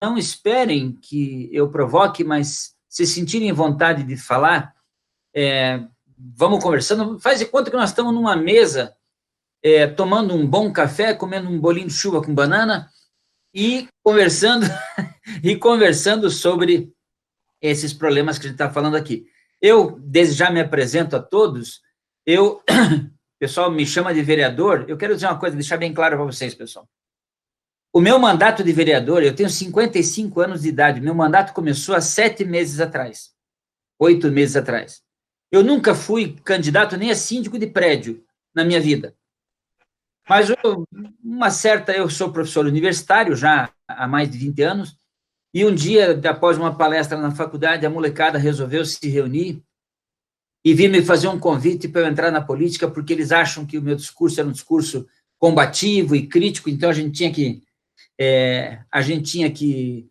não esperem que eu provoque, mas se sentirem vontade de falar, vamos conversando. Faz de conta que nós estamos numa mesa, tomando um bom café, comendo um bolinho de chuva com banana e conversando e conversando sobre esses problemas que a gente está falando aqui. Eu, desde já, me apresento a todos. O pessoal me chama de vereador. Eu quero dizer uma coisa, deixar bem claro para vocês, pessoal. O meu mandato de vereador, eu tenho 55 anos de idade, meu mandato começou há 7 meses atrás, 8 meses atrás. Eu nunca fui candidato nem a síndico de prédio na minha vida. Mas eu sou professor universitário já há mais de 20 anos, e um dia, após uma palestra na faculdade, a molecada resolveu se reunir e vir me fazer um convite para eu entrar na política, porque eles acham que o meu discurso era um discurso combativo e crítico, então a gente tinha que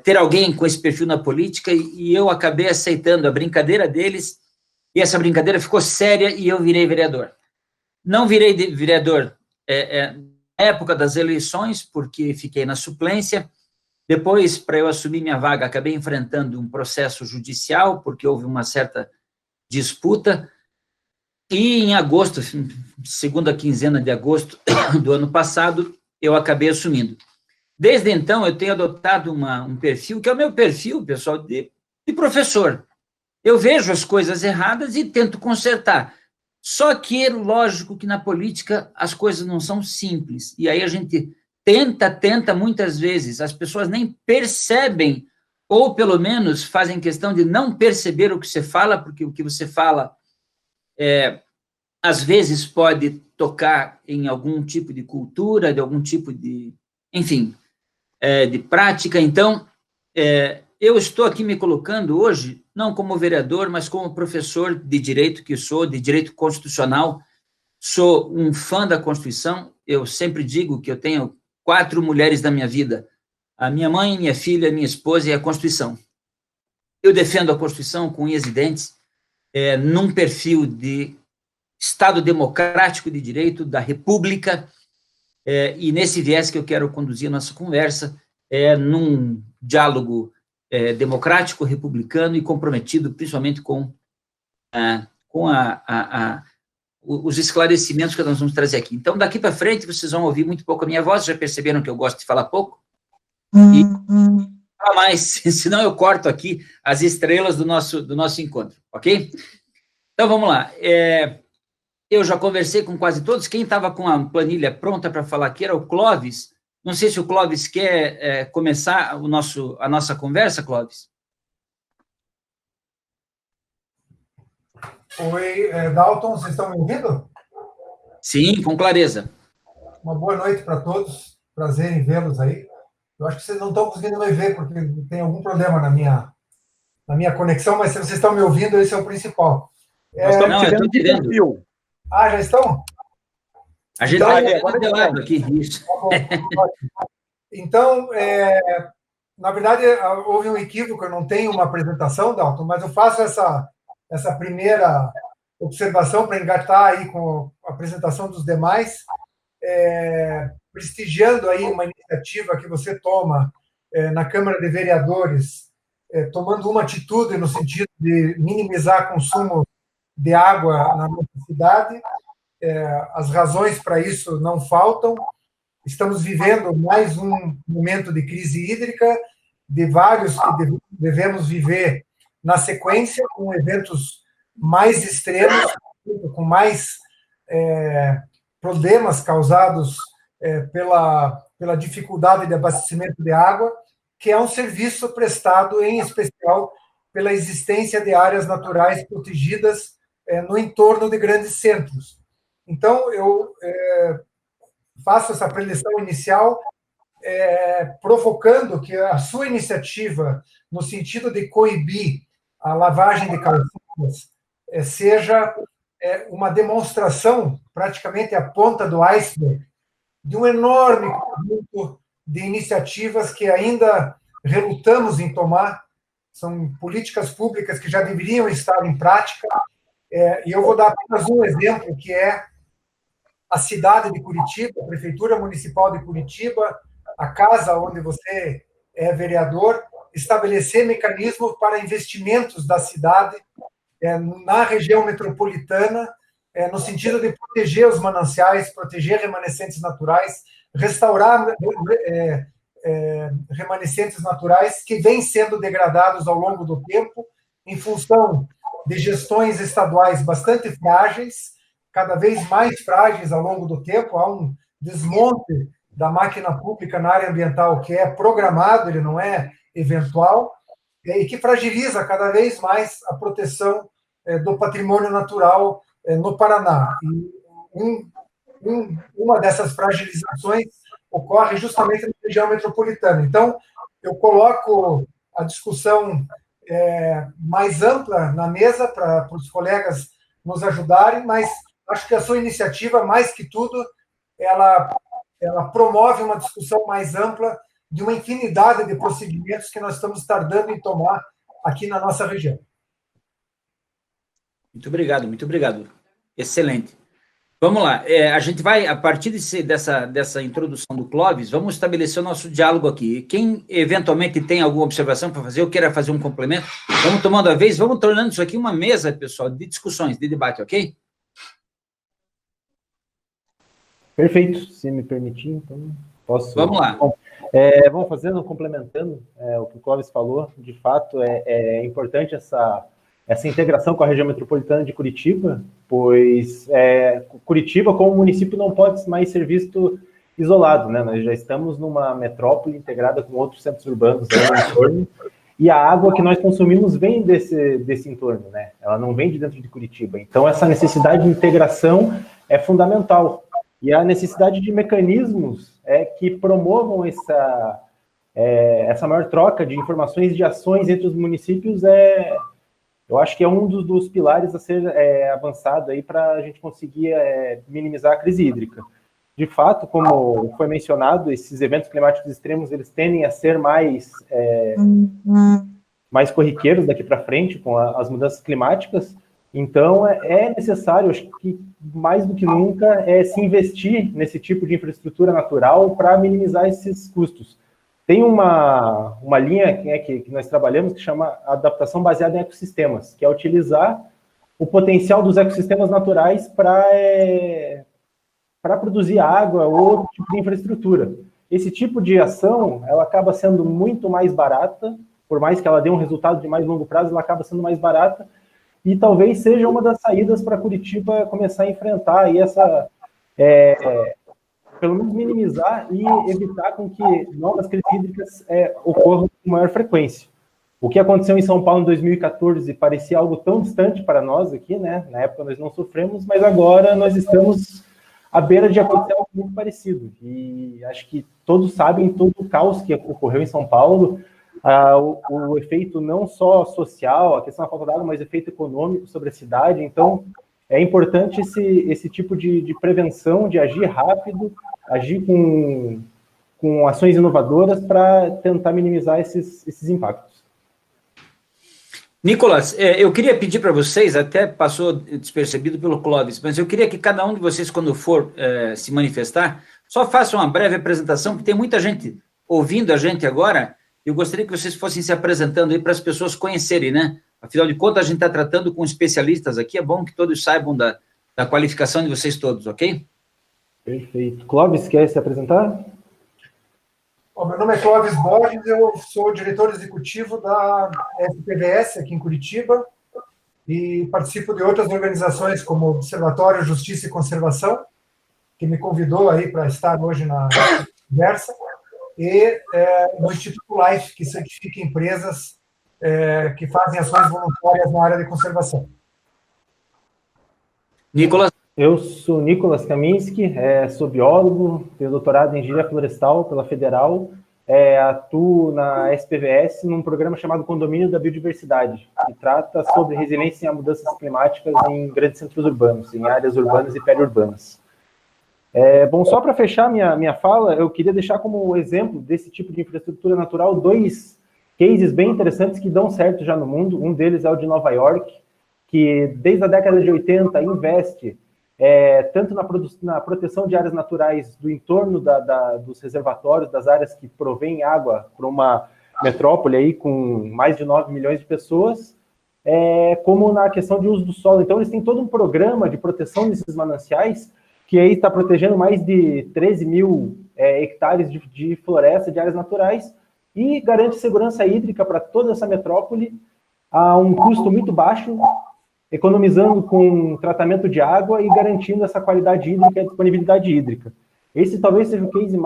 ter alguém com esse perfil na política, e eu acabei aceitando a brincadeira deles, e essa brincadeira ficou séria, e eu virei vereador. Não virei vereador na época das eleições, porque fiquei na suplência. Depois, para eu assumir minha vaga, acabei enfrentando um processo judicial, porque houve uma certa disputa, e em agosto, segunda quinzena de agosto do ano passado, eu acabei assumindo. Desde então, eu tenho adotado um perfil, que é o meu perfil, pessoal, de professor. Eu vejo as coisas erradas e tento consertar. Só que é lógico que na política as coisas não são simples. E aí a gente tenta muitas vezes, as pessoas nem percebem, ou pelo menos fazem questão de não perceber o que você fala, porque o que você fala às vezes pode tocar em algum tipo de cultura, de algum tipo de, enfim, de prática. Então, eu estou aqui me colocando hoje, não como vereador, mas como professor de direito que sou, de direito constitucional. Sou um fã da Constituição. Eu sempre digo que eu tenho 4 mulheres na minha vida: a minha mãe, minha filha, minha esposa e a Constituição. Eu defendo a Constituição com unhas e dentes, num perfil de Estado democrático de direito, da República, e nesse viés que eu quero conduzir a nossa conversa, num diálogo democrático, republicano e comprometido, principalmente com os esclarecimentos que nós vamos trazer aqui. Então, daqui para frente, vocês vão ouvir muito pouco a minha voz, já perceberam que eu gosto de falar pouco, e falar mais, senão eu corto aqui as estrelas do nosso encontro, ok? Então, vamos lá. Eu já conversei com quase todos. Quem estava com a planilha pronta para falar aqui era o Clóvis. Não sei se o Clóvis quer começar a nossa conversa, Clóvis. Oi, Dalton, vocês estão me ouvindo? Sim, com clareza. Uma boa noite para todos, prazer em vê-los aí. Eu acho que vocês não estão conseguindo me ver, porque tem algum problema na minha conexão, mas se vocês estão me ouvindo, esse é o principal. Nós estamos eu estou te vendo. Ah, já estão? A gente vai de lado aqui. Isso. Então, na verdade, houve um equívoco, eu não tenho uma apresentação, Dalton, mas eu faço essa primeira observação para engatar aí com a apresentação dos demais, prestigiando aí uma iniciativa que você toma na Câmara de Vereadores, tomando uma atitude no sentido de minimizar o consumo de água na nossa cidade. As razões para isso não faltam. Estamos vivendo mais um momento de crise hídrica, de vários que devemos viver na sequência, com eventos mais extremos, com mais problemas causados pela dificuldade de abastecimento de água, que é um serviço prestado, em especial, pela existência de áreas naturais protegidas no entorno de grandes centros. Então, eu faço essa preleção inicial provocando que a sua iniciativa, no sentido de coibir a lavagem de calçadas, seja uma demonstração, praticamente a ponta do iceberg, de um enorme conjunto de iniciativas que ainda relutamos em tomar. São políticas públicas que já deveriam estar em prática, e eu vou dar apenas um exemplo, que é a cidade de Curitiba, a Prefeitura Municipal de Curitiba, a casa onde você vereador, estabelecer mecanismos para investimentos da cidade na região metropolitana, no sentido de proteger os mananciais, proteger remanescentes naturais, restaurar remanescentes naturais que vêm sendo degradados ao longo do tempo, em função de gestões estaduais bastante frágeis, cada vez mais frágeis ao longo do tempo. Há um desmonte da máquina pública na área ambiental que é programado, ele não é eventual, e que fragiliza cada vez mais a proteção do patrimônio natural no Paraná. E uma dessas fragilizações ocorre justamente na região metropolitana. Então, eu coloco a discussão mais ampla na mesa para os colegas nos ajudarem, mas acho que a sua iniciativa, mais que tudo, ela promove uma discussão mais ampla de uma infinidade de procedimentos que nós estamos tardando em tomar aqui na nossa região. Muito obrigado, muito obrigado. Excelente. Vamos lá, a gente vai, a partir dessa introdução do Clóvis, vamos estabelecer o nosso diálogo aqui. Quem eventualmente tem alguma observação para fazer, ou queira fazer um complemento, vamos tomando a vez, vamos tornando isso aqui uma mesa, pessoal, de discussões, de debate, ok? Perfeito, se me permitir, então posso... Vamos lá. Bom, vamos fazendo, complementando o que o Clóvis falou, de fato é importante essa integração com a região metropolitana de Curitiba, pois Curitiba, como município, não pode mais ser visto isolado, né? Nós já estamos numa metrópole integrada com outros centros urbanos no entorno, e a água que nós consumimos vem desse entorno, né? Ela não vem de dentro de Curitiba. Então, essa necessidade de integração é fundamental. E a necessidade de mecanismos que promovam essa maior troca de informações e de ações entre os municípios eu acho que é um dos pilares a ser avançado aí para a gente conseguir minimizar a crise hídrica. De fato, como foi mencionado, esses eventos climáticos extremos, eles tendem a ser mais corriqueiros daqui para frente com as mudanças climáticas. Então, é necessário, acho que mais do que nunca, se investir nesse tipo de infraestrutura natural para minimizar esses custos. Tem uma linha que nós trabalhamos que chama adaptação baseada em ecossistemas, que é utilizar o potencial dos ecossistemas naturais para produzir água ou outro tipo de infraestrutura. Esse tipo de ação, ela acaba sendo muito mais barata, por mais que ela dê um resultado de mais longo prazo, ela acaba sendo mais barata, e talvez seja uma das saídas para Curitiba começar a enfrentar aí pelo menos minimizar e evitar com que novas crises hídricas ocorram com maior frequência. O que aconteceu em São Paulo em 2014 parecia algo tão distante para nós aqui, né? Na época nós não sofremos, mas agora nós estamos à beira de acontecer algo muito parecido. E acho que todos sabem todo o caos que ocorreu em São Paulo, o efeito não só social, a questão da falta d'água, mas o efeito econômico sobre a cidade. Então, é importante esse tipo de prevenção, de agir rápido, agir com ações inovadoras para tentar minimizar esses impactos. Nicolas, eu queria pedir para vocês, até passou despercebido pelo Clóvis, mas eu queria que cada um de vocês, quando for se manifestar, só faça uma breve apresentação, porque tem muita gente ouvindo a gente agora. Eu gostaria que vocês fossem se apresentando aí para as pessoas conhecerem, né? Afinal de contas, a gente está tratando com especialistas aqui, é bom que todos saibam da qualificação de vocês todos, ok? Perfeito. Clóvis, quer se apresentar? Bom, meu nome é Clóvis Borges, eu sou diretor executivo da SPVS aqui em Curitiba e participo de outras organizações como Observatório Justiça e Conservação, que me convidou aí para estar hoje na conversa, e no Instituto Life, que certifica empresas que fazem ações voluntárias na área de conservação. Nicolas? Eu sou Nicolas Kaminski, sou biólogo, tenho doutorado em engenharia florestal pela Federal, atuo na SPVS num programa chamado Condomínio da Biodiversidade, que trata sobre resiliência a mudanças climáticas em grandes centros urbanos, em áreas urbanas e periurbanas. Bom, só para fechar minha fala, eu queria deixar como exemplo desse tipo de infraestrutura natural 2 cases bem interessantes que dão certo já no mundo. Um deles é o de Nova York, que desde a década de 80 investe tanto na proteção de áreas naturais do entorno dos reservatórios, das áreas que provêm água para uma metrópole aí com mais de 9 milhões de pessoas, como na questão de uso do solo. Então, eles têm todo um programa de proteção desses mananciais, que aí está protegendo mais de 13 mil hectares de floresta, de áreas naturais, e garante segurança hídrica para toda essa metrópole a um custo muito baixo, economizando com tratamento de água e garantindo essa qualidade hídrica e a disponibilidade hídrica. Esse talvez seja o case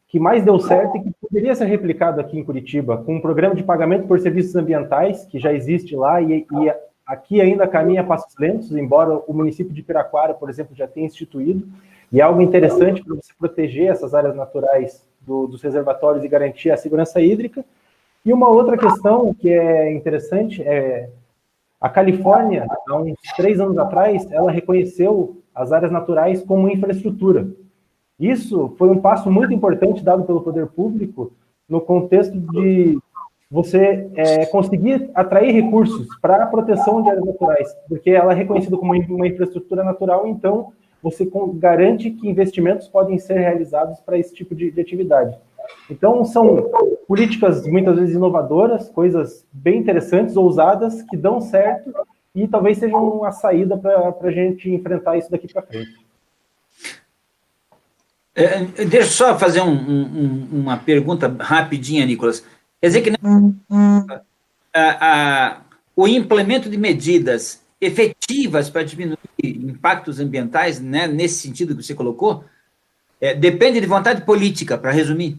que mais deu certo e que poderia ser replicado aqui em Curitiba, com um programa de pagamento por serviços ambientais, que já existe lá, e aqui ainda caminha a passos lentos, embora o município de Piraquara, por exemplo, já tenha instituído, e é algo interessante para você proteger essas áreas naturais dos reservatórios e garantir a segurança hídrica. E uma outra questão que é interessante a Califórnia, há uns 3 anos atrás, ela reconheceu as áreas naturais como infraestrutura. Isso foi um passo muito importante dado pelo poder público no contexto de você conseguir atrair recursos para a proteção de áreas naturais, porque ela é reconhecida como uma infraestrutura natural, então você garante que investimentos podem ser realizados para esse tipo de atividade. Então, são políticas muitas vezes inovadoras, coisas bem interessantes, ousadas, que dão certo e talvez sejam uma saída para a gente enfrentar isso daqui para frente. Deixa eu só fazer uma pergunta rapidinha, Nicolas. Quer dizer que o implemento de medidas efetivas para diminuir impactos ambientais, né, nesse sentido que você colocou, depende de vontade política, para resumir?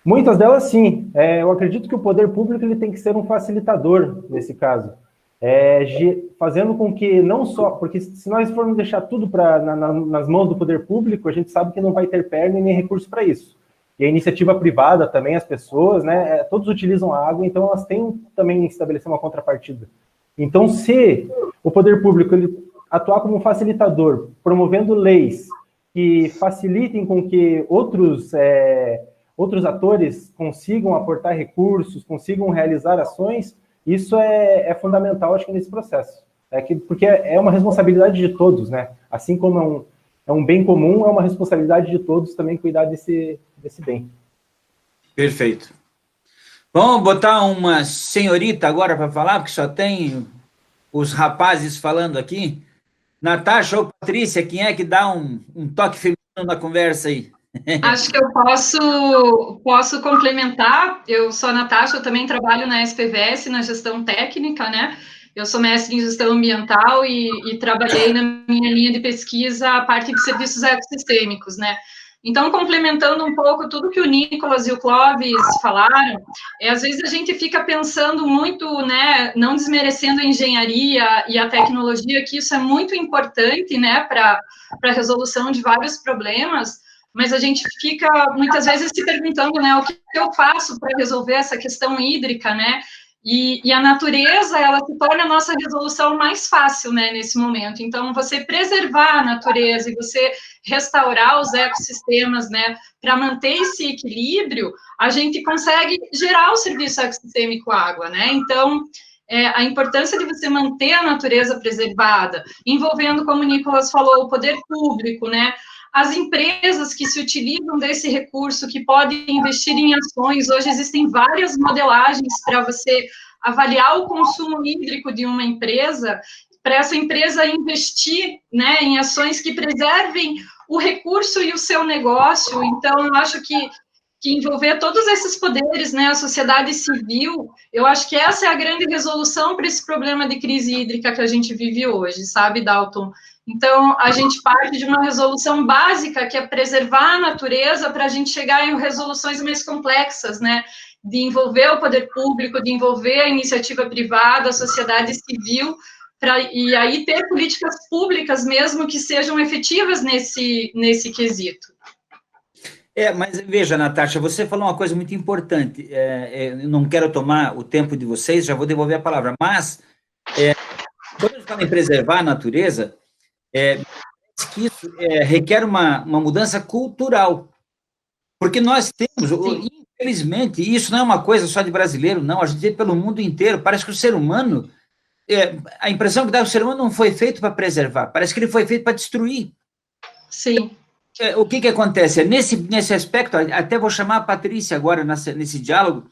Muitas delas, sim. Eu acredito que o poder público ele tem que ser um facilitador nesse caso. Fazendo com que não só... Porque se nós formos deixar tudo nas mãos do poder público, a gente sabe que não vai ter perna e nem recurso para isso. E a iniciativa privada também, as pessoas, né, todos utilizam a água, então elas têm também que estabelecer uma contrapartida. Então, se o poder público ele atuar como um facilitador, promovendo leis que facilitem com que outros atores consigam aportar recursos, consigam realizar ações, isso é fundamental, acho que, nesse processo. Porque é uma responsabilidade de todos, né? Assim como é um bem comum, é uma responsabilidade de todos também cuidar desse bem. Perfeito. Vamos botar uma senhorita agora para falar, porque só tem os rapazes falando aqui. Natasha ou Patrícia, quem é que dá um toque feminino na conversa aí? Acho que eu posso complementar. Eu sou a Natasha, eu também trabalho na SPVS, na gestão técnica, né? Eu sou mestre em gestão ambiental e trabalhei na minha linha de pesquisa a parte de serviços ecossistêmicos, né? Então, complementando um pouco tudo que o Nicolas e o Clóvis falaram, às vezes a gente fica pensando muito, né, não desmerecendo a engenharia e a tecnologia, que isso é muito importante, né, para a resolução de vários problemas, mas a gente fica, muitas vezes, se perguntando, né, o que eu faço para resolver essa questão hídrica, né, e a natureza, ela se torna a nossa resolução mais fácil, né, nesse momento. Então, você preservar a natureza e você restaurar os ecossistemas, né, para manter esse equilíbrio, a gente consegue gerar o serviço ecossistêmico água, né. Então, a importância de você manter a natureza preservada, envolvendo, como o Nicolas falou, o poder público, né, as empresas que se utilizam desse recurso, que podem investir em ações. Hoje existem várias modelagens para você avaliar o consumo hídrico de uma empresa, para essa empresa investir, né, em ações que preservem o recurso e o seu negócio. Então, eu acho que envolver todos esses poderes, né, a sociedade civil, eu acho que essa é a grande resolução para esse problema de crise hídrica que a gente vive hoje, sabe, Dalton? Então, a gente parte de uma resolução básica, que é preservar a natureza, para a gente chegar em resoluções mais complexas, né? De envolver o poder público, de envolver a iniciativa privada, a sociedade civil, e aí ter políticas públicas mesmo que sejam efetivas nesse quesito. Mas veja, Natasha, você falou uma coisa muito importante. Eu não quero tomar o tempo de vocês, já vou devolver a palavra, mas quando a gente fala em preservar a natureza, que isso requer uma mudança cultural, porque nós temos, infelizmente, e isso não é uma coisa só de brasileiro, não, a gente vê pelo mundo inteiro, parece que o ser humano a impressão que dá o ser humano não foi feito para preservar, parece que ele foi feito para destruir. Sim. O que acontece? Nesse aspecto, até vou chamar a Patrícia agora nesse diálogo,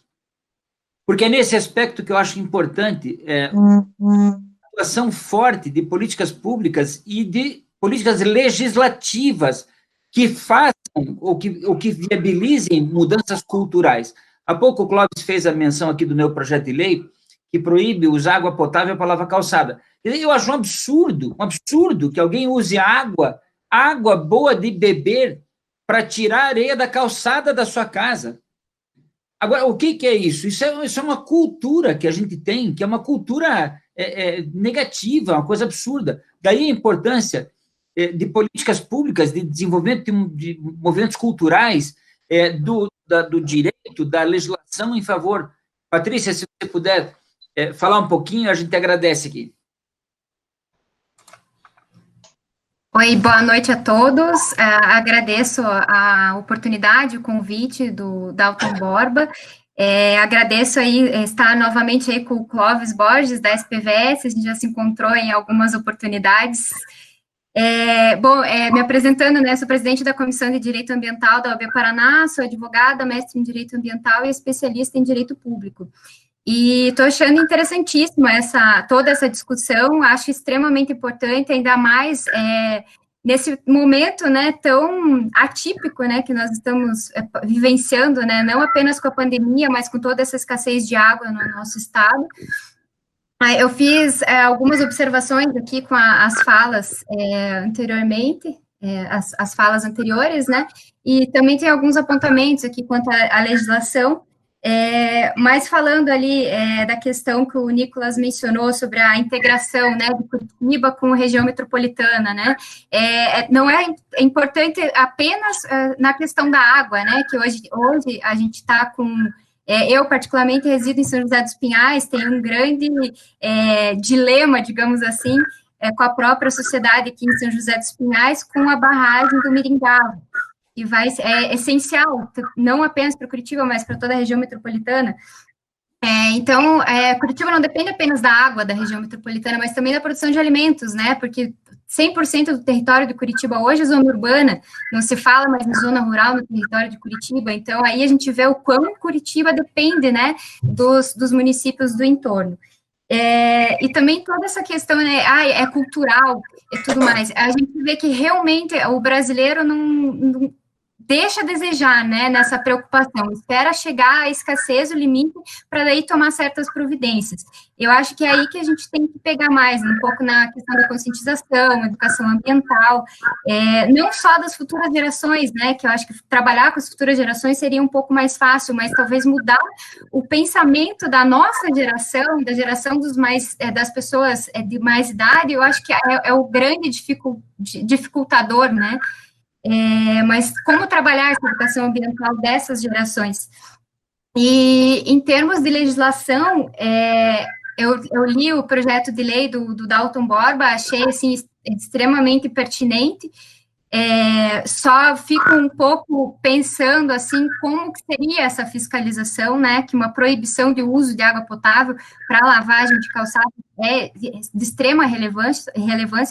porque é nesse aspecto que eu acho importante a atuação forte de políticas públicas e de políticas legislativas que façam ou que viabilizem mudanças culturais. Há pouco o Clóvis fez a menção aqui do meu projeto de lei que proíbe usar água potável para lavar calçada. Eu acho um absurdo que alguém use água boa de beber para tirar a areia da calçada da sua casa. Agora, o que é isso? Isso é uma cultura que a gente tem, que é uma cultura negativa, uma coisa absurda. Daí a importância de políticas públicas, de desenvolvimento de movimentos culturais, do direito, da legislação em favor. Patrícia, se você puder falar um pouquinho, a gente agradece aqui. Oi, boa noite a todos. Agradeço a oportunidade, o convite do Dalton Borba. Agradeço aí estar novamente aí com o Clóvis Borges, da SPVS, a gente já se encontrou em algumas oportunidades. Me apresentando, né, sou presidente da Comissão de Direito Ambiental da UAB Paraná, sou advogada, mestre em Direito Ambiental e especialista em Direito Público. E estou achando interessantíssima toda essa discussão, acho extremamente importante, ainda mais nesse momento, né, tão atípico, né, que nós estamos vivenciando, né, não apenas com a pandemia, mas com toda essa escassez de água no nosso estado. Eu fiz algumas observações aqui com as falas anteriormente, as falas anteriores, né, e também tem alguns apontamentos aqui quanto à legislação. Mas falando ali da questão que o Nicolas mencionou sobre a integração, né, de Curitiba com a região metropolitana, né, não é importante apenas na questão da água, né, que hoje a gente está com, eu particularmente resido em São José dos Pinhais, tem um grande dilema, digamos assim, com a própria sociedade aqui em São José dos Pinhais, com a barragem do Miringava, e é essencial, não apenas para Curitiba, mas para toda a região metropolitana. Então, Curitiba não depende apenas da água da região metropolitana, mas também da produção de alimentos, né, porque 100% do território de Curitiba hoje é zona urbana, não se fala mais em zona rural no território de Curitiba, então aí a gente vê o quão Curitiba depende, né, dos municípios do entorno. E também toda essa questão, né, é cultural e tudo mais, a gente vê que realmente o brasileiro não deixa a desejar, né, nessa preocupação, espera chegar à escassez, o limite, para daí tomar certas providências. Eu acho que é aí que a gente tem que pegar mais, um pouco na questão da conscientização, educação ambiental, não só das futuras gerações, né, que eu acho que trabalhar com as futuras gerações seria um pouco mais fácil, mas talvez mudar o pensamento da nossa geração, da geração das pessoas de mais idade, eu acho que é o grande dificultador, né, mas como trabalhar essa educação ambiental dessas gerações? E em termos de legislação, eu li o projeto de lei do Dalton Borba, achei assim, extremamente pertinente, só fico um pouco pensando assim, como que seria essa fiscalização, né, que uma proibição de uso de água potável para lavagem de calçado é de extrema relevância,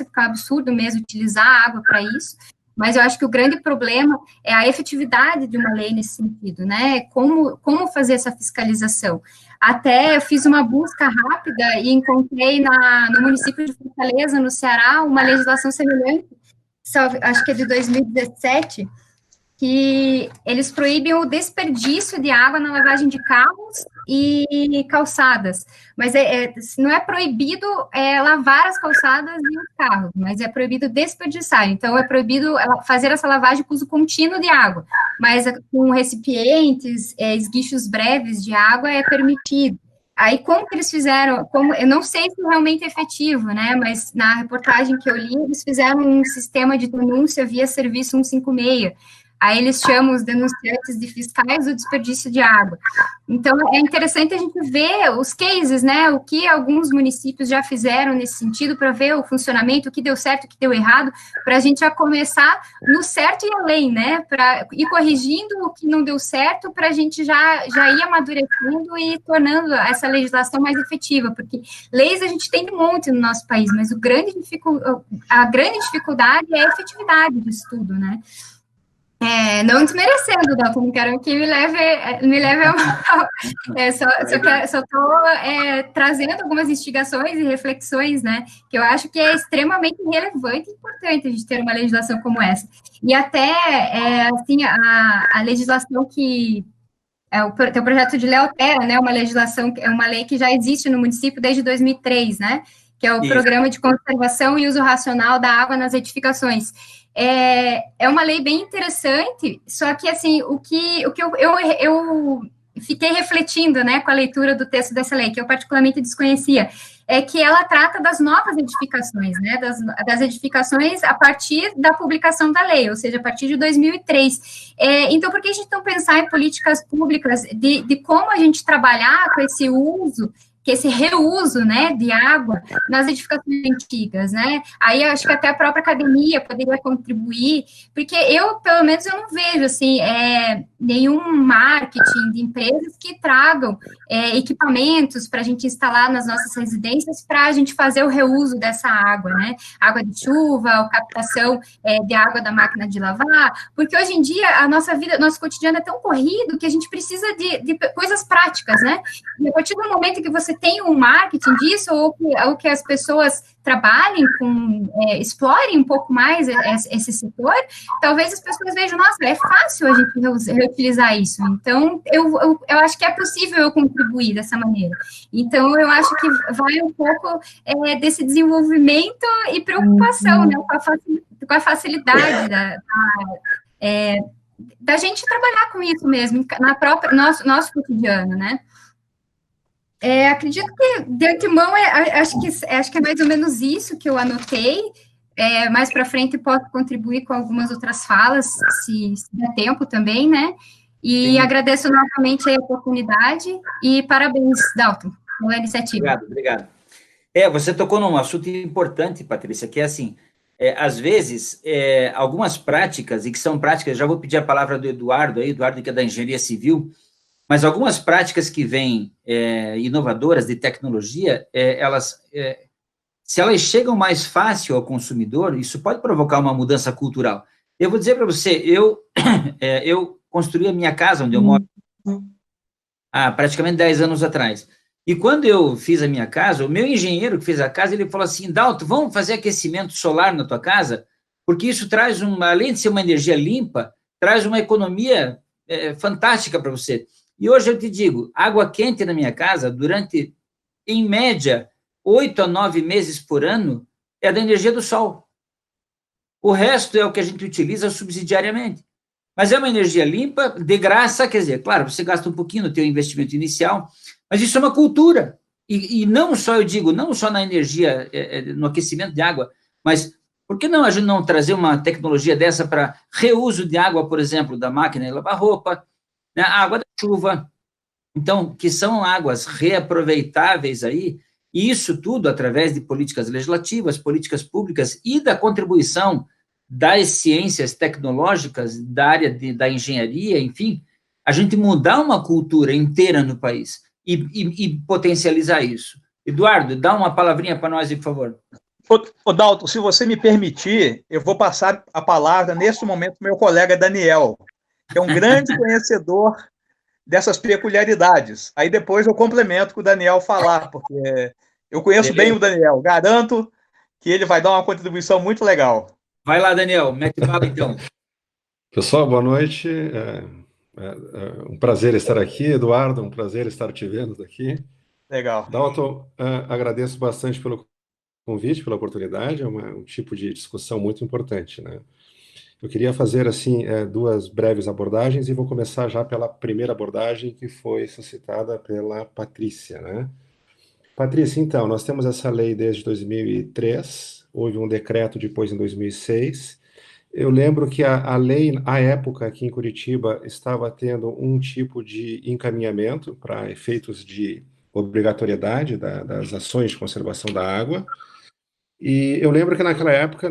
porque é um absurdo mesmo utilizar a água para isso. Mas eu acho que o grande problema é a efetividade de uma lei nesse sentido, né? Como fazer essa fiscalização? Até eu fiz uma busca rápida e encontrei no município de Fortaleza, no Ceará, uma legislação semelhante, acho que é de 2017, que eles proíbem o desperdício de água na lavagem de carros e calçadas, mas não é proibido lavar as calçadas e os carros, mas é proibido desperdiçar, então é proibido fazer essa lavagem com uso contínuo de água, mas com recipientes, esguichos breves de água é permitido. Aí, como que eles fizeram, eu não sei se realmente é efetivo, né, mas na reportagem que eu li, eles fizeram um sistema de denúncia via serviço 156, Aí eles chamam os denunciantes de fiscais do desperdício de água. Então, é interessante a gente ver os cases, né, o que alguns municípios já fizeram nesse sentido, para ver o funcionamento, o que deu certo, o que deu errado, para a gente já começar no certo e além, né, para ir corrigindo o que não deu certo, para a gente já ir amadurecendo e tornando essa legislação mais efetiva, porque leis a gente tem um monte no nosso país, mas a grande dificuldade é a efetividade disso tudo, né. Não desmerecendo, Dalton, não quero que me leve a mal. Só estou trazendo algumas instigações e reflexões, né, que eu acho que é extremamente relevante e importante a gente ter uma legislação como essa. E até, assim, a legislação que tem o projeto de lei altera, né, uma lei que já existe no município desde 2003, né, que é o Programa de Conservação e Uso Racional da Água nas Edificações. É uma lei bem interessante, só que, assim, o que eu fiquei refletindo, né, com a leitura do texto dessa lei, que eu particularmente desconhecia, é que ela trata das novas edificações, né, das edificações a partir da publicação da lei, ou seja, a partir de 2003. Então, por que a gente não pensar em políticas públicas de como a gente trabalhar com esse uso, que esse reuso, né, de água nas edificações antigas, né? Aí acho que até a própria academia poderia contribuir, porque pelo menos, eu não vejo, assim, nenhum marketing de empresas que tragam equipamentos para a gente instalar nas nossas residências para a gente fazer o reuso dessa água, né? Água de chuva, ou captação de água da máquina de lavar, porque hoje em dia a nossa vida, nosso cotidiano é tão corrido que a gente precisa de coisas práticas, né? E a partir do momento que você tem um marketing disso, ou que as pessoas trabalhem explorem um pouco mais esse setor, talvez as pessoas vejam, nossa, é fácil a gente reutilizar isso. Então, eu acho que é possível eu contribuir dessa maneira. Então, eu acho que vai um pouco desse desenvolvimento e preocupação, né, com a facilidade da gente trabalhar com isso mesmo, nosso cotidiano, né? Acredito que, de antemão, acho que é mais ou menos isso que eu anotei. Mais para frente posso contribuir com algumas outras falas, se der tempo também, né? E Sim. Agradeço novamente a oportunidade e parabéns, Dalton, pela iniciativa. Obrigado. Você tocou num assunto importante, Patrícia, que é assim, às vezes, algumas práticas, e que são práticas, já vou pedir a palavra do Eduardo que é da Engenharia Civil, mas algumas práticas que vêm inovadoras de tecnologia, se elas chegam mais fácil ao consumidor, isso pode provocar uma mudança cultural. Eu vou dizer para você, eu construí a minha casa, onde eu moro, há praticamente 10 anos atrás. E quando eu fiz a minha casa, o meu engenheiro que fez a casa, ele falou assim, Dalton, vamos fazer aquecimento solar na tua casa? Porque isso traz, além de ser uma energia limpa, traz uma economia fantástica para você. E hoje eu te digo, água quente na minha casa, durante, em média, 8 a 9 meses por ano, é da energia do sol. O resto é o que a gente utiliza subsidiariamente. Mas é uma energia limpa, de graça, quer dizer, claro, você gasta um pouquinho no teu investimento inicial, mas isso é uma cultura. E não só, eu digo, não só na energia, no aquecimento de água, mas por que não a gente não trazer uma tecnologia dessa para reuso de água, por exemplo, da máquina de lavar roupa, né, água da chuva, então, que são águas reaproveitáveis aí, e isso tudo através de políticas legislativas, políticas públicas e da contribuição das ciências tecnológicas, da área da engenharia, enfim, a gente mudar uma cultura inteira no país e potencializar isso. Eduardo, dá uma palavrinha para nós, por favor. Ô Dalton, se você me permitir, eu vou passar a palavra, nesse momento, para o meu colega Daniel, que é um grande conhecedor dessas peculiaridades. Aí depois eu complemento com o Daniel falar, porque eu conheço bem o Daniel, garanto que ele vai dar uma contribuição muito legal. Vai lá, Daniel, mete bala então. Pessoal, boa noite. Um prazer estar aqui, Eduardo, um prazer estar te vendo aqui. Legal. Dalton, agradeço bastante pelo convite, pela oportunidade, é um tipo de discussão muito importante, né? Eu queria fazer, assim, duas breves abordagens e vou começar já pela primeira abordagem que foi suscitada pela Patrícia, né? Patrícia, então, nós temos essa lei desde 2003, houve um decreto depois em 2006, eu lembro que a lei, à época, aqui em Curitiba, estava tendo um tipo de encaminhamento para efeitos de obrigatoriedade das ações de conservação da água. E eu lembro que naquela época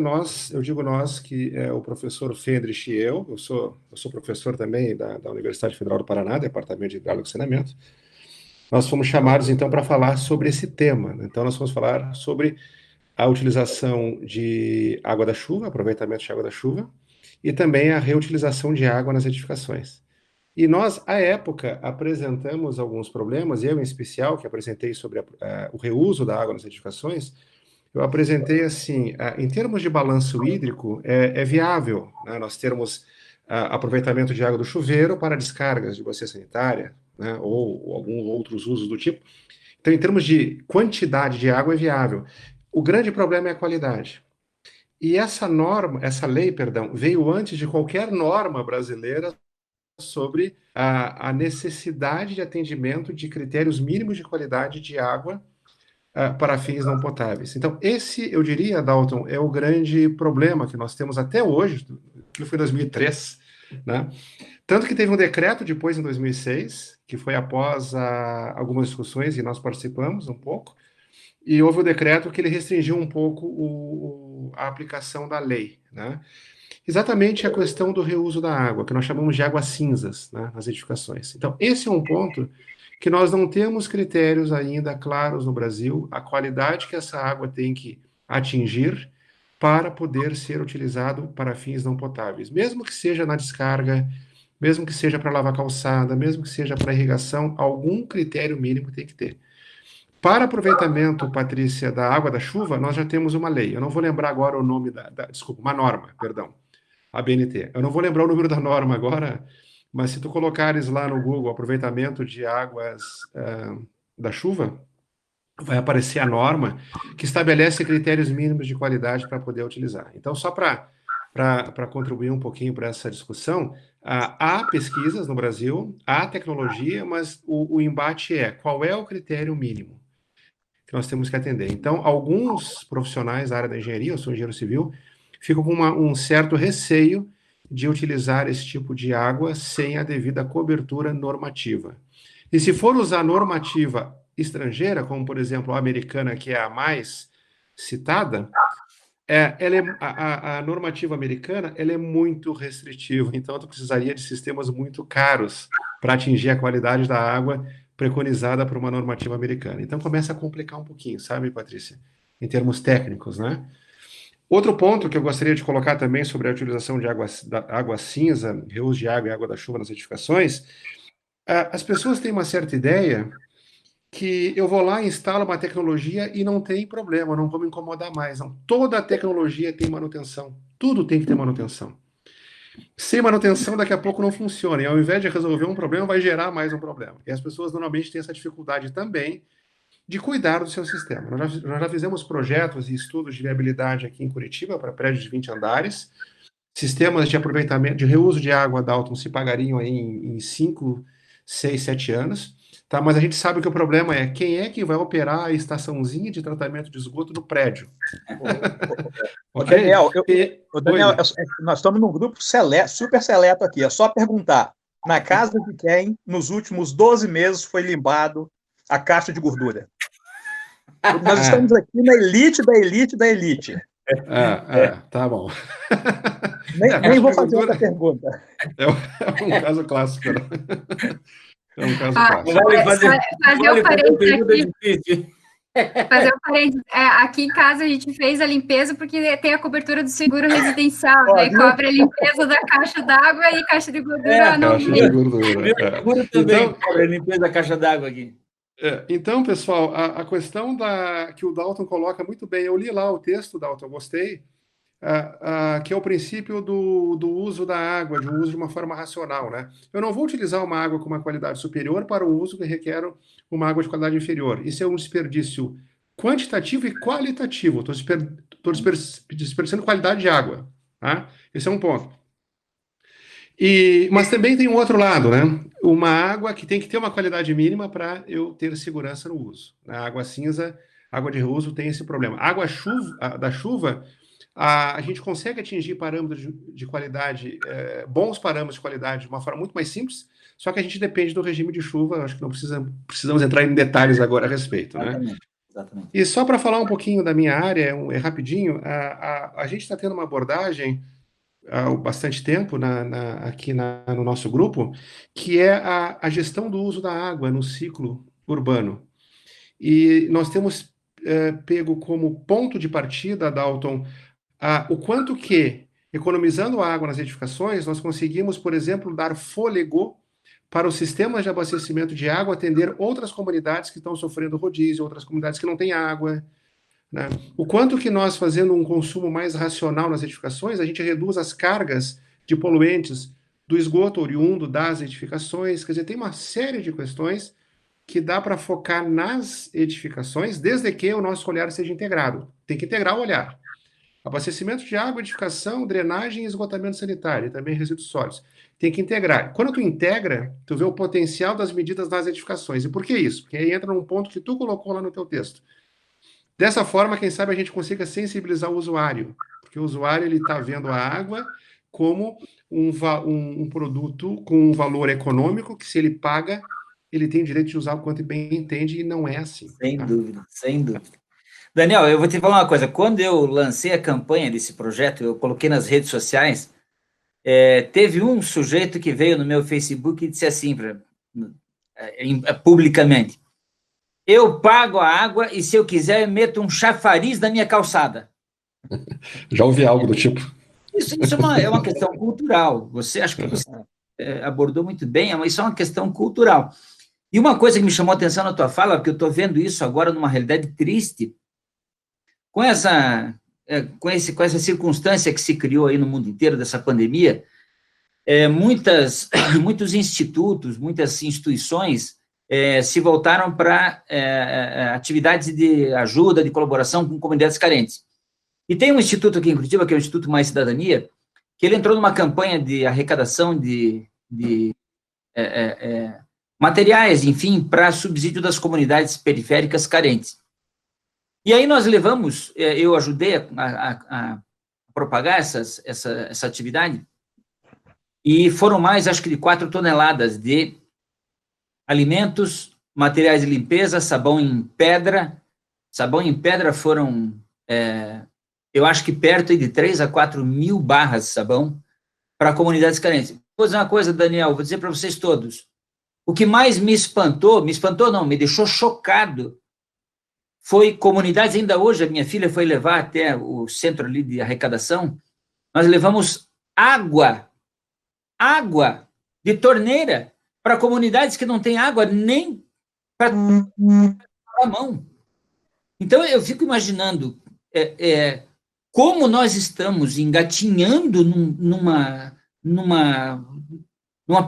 eu digo nós, que é o professor Fendrich e eu sou professor também da Universidade Federal do Paraná, Departamento de Hidráulica e Saneamento, nós fomos chamados então para falar sobre esse tema. Então nós fomos falar sobre a utilização de água da chuva, aproveitamento de água da chuva, e também a reutilização de água nas edificações. E nós, à época, apresentamos alguns problemas, eu em especial, que apresentei sobre o reuso da água nas edificações. Eu apresentei assim, em termos de balanço hídrico, é viável, né, nós termos aproveitamento de água do chuveiro para descargas de bacia sanitária, né, ou alguns outros usos do tipo. Então, em termos de quantidade de água, é viável. O grande problema é a qualidade. E essa lei, veio antes de qualquer norma brasileira sobre a necessidade de atendimento de critérios mínimos de qualidade de água para fins não potáveis. Então, esse, eu diria, Dalton, é o grande problema que nós temos até hoje, que foi em 2003, né? Tanto que teve um decreto depois, em 2006, que foi após algumas discussões, e nós participamos um pouco, e houve o decreto que ele restringiu um pouco a aplicação da lei, né? Exatamente a questão do reuso da água, que nós chamamos de águas cinzas, né, nas edificações. Então, esse é um ponto que nós não temos critérios ainda claros no Brasil, a qualidade que essa água tem que atingir para poder ser utilizado para fins não potáveis, mesmo que seja na descarga, mesmo que seja para lavar calçada, mesmo que seja para irrigação, algum critério mínimo tem que ter. Para aproveitamento, Patrícia, da água da chuva, nós já temos uma lei. Eu não vou lembrar agora o nome desculpa, uma norma, perdão, a BNT. Eu não vou lembrar o número da norma agora, mas se tu colocares lá no Google aproveitamento de águas da chuva, vai aparecer a norma que estabelece critérios mínimos de qualidade para poder utilizar. Então, só para contribuir um pouquinho para essa discussão, há pesquisas no Brasil, há tecnologia, mas o embate é qual é o critério mínimo que nós temos que atender. Então, alguns profissionais da área da engenharia, eu sou engenheiro civil, ficam com um certo receio de utilizar esse tipo de água sem a devida cobertura normativa. E se for usar normativa estrangeira, como, por exemplo, a americana, que é a mais citada, a normativa americana ela é muito restritiva, então tu precisaria de sistemas muito caros para atingir a qualidade da água preconizada por uma normativa americana. Então começa a complicar um pouquinho, sabe, Patrícia? Em termos técnicos, né? Outro ponto que eu gostaria de colocar também sobre a utilização de água cinza, reuso de água e água da chuva nas edificações, as pessoas têm uma certa ideia que eu vou lá, instalo uma tecnologia e não tem problema, não vou me incomodar mais. Não. Toda a tecnologia tem manutenção, tudo tem que ter manutenção. Sem manutenção, daqui a pouco não funciona, e ao invés de resolver um problema, vai gerar mais um problema. E as pessoas normalmente têm essa dificuldade também de cuidar do seu sistema. Nós já fizemos projetos e estudos de viabilidade aqui em Curitiba para prédios de 20 andares, sistemas de aproveitamento, de reuso de água, Dalton, se pagariam aí em 5, 6, 7 anos, tá? Mas a gente sabe que o problema é quem é que vai operar a estaçãozinha de tratamento de esgoto no prédio. Okay? Daniel, nós estamos num grupo super seleto aqui, é só perguntar, na casa de quem, nos últimos 12 meses, foi limpado a caixa de gordura? Nós estamos aqui na elite da elite da elite. Tá bom. Nem vou fazer outra pergunta. É um caso clássico. É um caso clássico. Fazer um parênteses. Aqui em casa a gente fez a limpeza porque tem a cobertura do seguro residencial, né? Cobre a limpeza da caixa d'água e caixa de gordura. Caixa de gordura. Seguro também cobre a limpeza da caixa d'água aqui. Então, pessoal, a questão que o Dalton coloca muito bem, eu li lá o texto, Dalton, eu gostei, que é o princípio do uso da água, de um uso de uma forma racional, né? Eu não vou utilizar uma água com uma qualidade superior para um uso que requer uma água de qualidade inferior. Isso é um desperdício quantitativo e qualitativo. Estou desperdiçando qualidade de água, tá? Esse é um ponto. Mas também tem um outro lado, né? Uma água que tem que ter uma qualidade mínima para eu ter segurança no uso. A água cinza, água de reuso tem esse problema. A água da chuva, a gente consegue atingir parâmetros de qualidade, bons parâmetros de qualidade de uma forma muito mais simples, só que a gente depende do regime de chuva, acho que não precisamos entrar em detalhes agora a respeito, né? Exatamente. E só para falar um pouquinho da minha área, rapidinho, a gente está tendo uma abordagem há bastante tempo aqui no nosso grupo, que é a gestão do uso da água no ciclo urbano. E nós temos pego como ponto de partida, Dalton, o quanto que, economizando água nas edificações, nós conseguimos, por exemplo, dar fôlego para os sistemas de abastecimento de água atender outras comunidades que estão sofrendo rodízio, outras comunidades que não têm água, né? O quanto que nós, fazendo um consumo mais racional nas edificações, a gente reduz as cargas de poluentes do esgoto oriundo das edificações. Quer dizer, tem uma série de questões que dá para focar nas edificações, desde que o nosso olhar seja integrado. Tem que integrar o olhar. Abastecimento de água, edificação, drenagem e esgotamento sanitário, e também resíduos sólidos. Tem que integrar. Quando tu integra, tu vê o potencial das medidas nas edificações. E por que isso? Porque aí entra num ponto que tu colocou lá no teu texto. Dessa forma, quem sabe a gente consiga sensibilizar o usuário, porque o usuário ele está vendo a água como um produto com um valor econômico que, se ele paga, ele tem o direito de usar o quanto bem entende, e não é assim. Sem dúvida, sem dúvida. Daniel, eu vou te falar uma coisa. Quando eu lancei a campanha desse projeto, eu coloquei nas redes sociais, teve um sujeito que veio no meu Facebook e disse assim, publicamente: eu pago a água e, se eu quiser, eu meto um chafariz na minha calçada. Já ouvi algo do tipo. Isso é uma questão cultural. Acho que você abordou muito bem, mas isso é uma questão cultural. E uma coisa que me chamou a atenção na tua fala, porque eu estou vendo isso agora numa realidade triste, com essa circunstância que se criou aí no mundo inteiro, dessa pandemia, muitos institutos, muitas instituições se voltaram para atividades de ajuda, de colaboração com comunidades carentes. E tem um instituto aqui em Curitiba, que é o Instituto Mais Cidadania, que ele entrou numa campanha de arrecadação de materiais, enfim, para subsídio das comunidades periféricas carentes. E aí nós levamos, eu ajudei a propagar essa atividade, e foram mais, acho que, de 4 toneladas de alimentos, materiais de limpeza, sabão em pedra. Sabão em pedra foram, eu acho que perto de 3 a 4 mil barras de sabão para comunidades carentes. Vou dizer uma coisa, Daniel, vou dizer para vocês todos. O que mais me deixou chocado, foi comunidades. Ainda hoje, a minha filha foi levar até o centro ali de arrecadação, nós levamos água de torneira para comunidades que não têm água nem para a mão. Então, eu fico imaginando como nós estamos engatinhando numa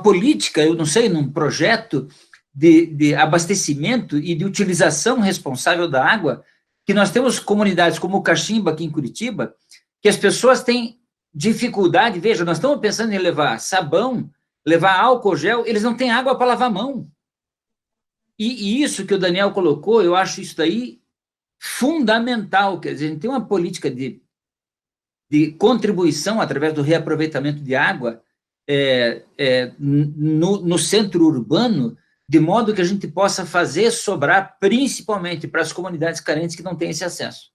política, eu não sei, num projeto de abastecimento e de utilização responsável da água, que nós temos comunidades como o Cachimba, aqui em Curitiba, que as pessoas têm dificuldade. Veja, nós estamos pensando em levar sabão, levar álcool gel, eles não têm água para lavar a mão. E isso que o Daniel colocou, eu acho isso daí fundamental. Quer dizer, a gente tem uma política de contribuição através do reaproveitamento de água no centro urbano, de modo que a gente possa fazer sobrar, principalmente para as comunidades carentes que não têm esse acesso.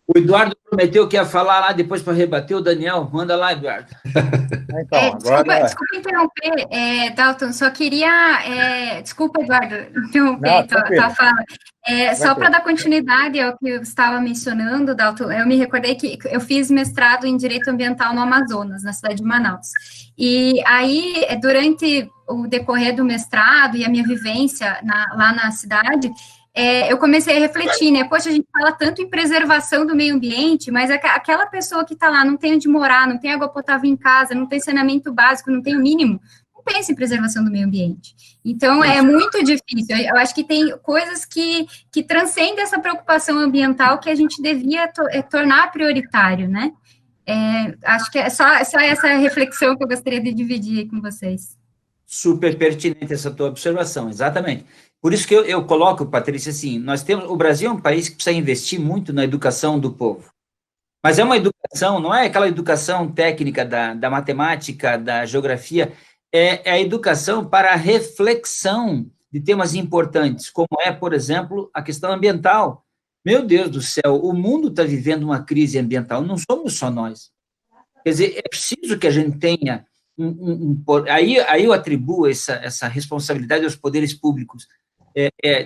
O Eduardo prometeu que ia falar lá depois para rebater o Daniel. Manda lá, Eduardo. Então, desculpa interromper, Dalton, só queria... desculpa, Eduardo, interromper tua fala. Só para dar continuidade ao que eu estava mencionando, Dalton, eu me recordei que eu fiz mestrado em Direito Ambiental no Amazonas, na cidade de Manaus. E aí, durante o decorrer do mestrado e a minha vivência lá na cidade, eu comecei a refletir, né? Poxa, a gente fala tanto em preservação do meio ambiente, mas aquela pessoa que está lá não tem onde morar, não tem água potável em casa, não tem saneamento básico, não tem o mínimo, não pensa em preservação do meio ambiente. Então, é muito difícil. Eu acho que tem coisas que transcendem essa preocupação ambiental que a gente devia tornar prioritário, né? Acho que é só essa reflexão que eu gostaria de dividir aí com vocês. Super pertinente essa tua observação, exatamente. Por isso que eu coloco, Patrícia, assim, o Brasil é um país que precisa investir muito na educação do povo. Mas é uma educação, não é aquela educação técnica da matemática, da geografia, é a educação para a reflexão de temas importantes, como é, por exemplo, a questão ambiental. Meu Deus do céu, o mundo está vivendo uma crise ambiental, não somos só nós. Quer dizer, é preciso que a gente tenha aí eu atribuo essa responsabilidade aos poderes públicos,